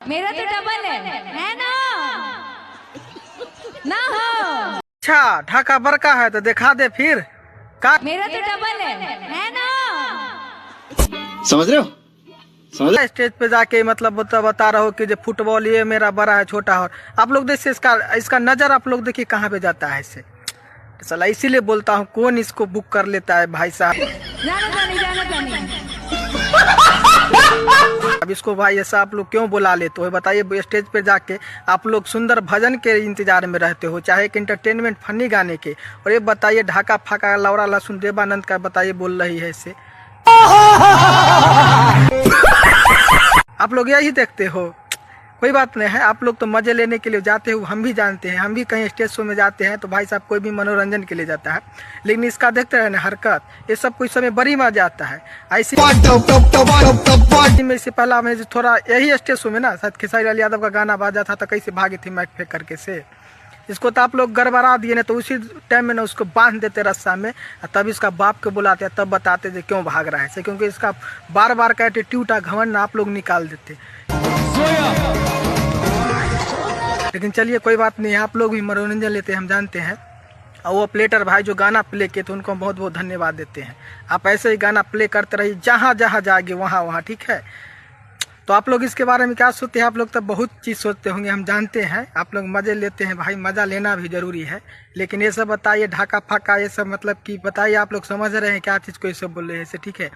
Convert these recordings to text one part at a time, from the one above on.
मेरा तो डबल है ना? ना हो। अच्छा ढाका बड़का है तो दिखा दे फिर का। मेरा तो डबल है ना? समझ रहे हो? समझ रहे? स्टेज पे जाके मतलब बता रहा हो कि जो फुटबॉल ये मेरा बड़ा है छोटा है। आप लोग देखिए इसका नजर आप लोग देखिए कहाँ पे जाता है इससे। सला इसीलिए बोलता हूँ कौन इसको बुक कर लेता है भाई साहब। जाना जानी। अब इसको भाई ऐसा आप लोग क्यों बुला लेते हो बताइए। स्टेज पे जाके आप लोग सुंदर भजन के इंतजार में रहते हो, चाहे एक एंटरटेनमेंट फनी गाने के, और ये बताइए ढाका फाका लौड़ा लहसुन देवानंद का बताइए बोल रही है इससे। आप लोग यही देखते हो। कोई बात नहीं है, आप लोग तो मजे लेने के लिए जाते हो, हम भी जानते हैं। हम भी कहीं स्टेज शो में जाते हैं तो भाई साहब कोई भी मनोरंजन के लिए जाता है, लेकिन इसका देखते हैं ना हरकत, ये सब कुछ समय बड़ी मजा आता है। ऐसे में इससे पहला मैं थोड़ा यही स्टेज शो में ना शायद खेसारी लाल यादव का गाना बाजा था तो कैसे भागी थी माइक फेंक करके से। इसको तो आप लोग गड़बड़ा दिए ना, तो उसी टाइम में ना उसको बांध देते रस्सा में, तब इसका बाप को बुलाते तब बताते थे क्यों भाग रहा है, क्योंकि इसका बार बार का एटीट्यूड घमंड आप लोग निकाल देते। लेकिन चलिए कोई बात नहीं, आप लोग भी मनोरंजन लेते हैं हम जानते हैं। और वो प्लेटर भाई जो गाना प्ले किए तो उनको बहुत बहुत धन्यवाद देते हैं। आप ऐसे ही गाना प्ले करते रहिए जहाँ जहाँ जाएंगे वहाँ वहाँ, ठीक है। तो आप लोग इसके बारे में क्या सोचते हैं? आप लोग तो बहुत चीज़ सोचते होंगे, हम जानते हैं। आप लोग मज़े लेते हैं भाई, मज़ा लेना भी ज़रूरी है, लेकिन ये सब बताइए ढाका फाका ये सब मतलब कि बताइए आप लोग समझ रहे हैं क्या चीज़ को ये सब बोल रहे हैं, ठीक है।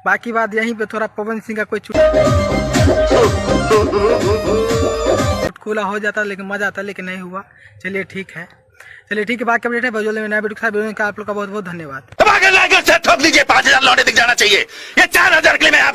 बाकी बात यहीं पे थोड़ा पवन सिंह का कोई खुला हो जाता लेकिन मज़ा आता, लेकिन नहीं हुआ। चलिए ठीक है, बाकी अपडेट है बजोले में नया वीडियो का आप लोग का बहुत बहुत धन्यवाद। ठोक लीजिए 5000 लौटे दिख जाना चाहिए। ये 4000 के लिए मैं यहाँ पे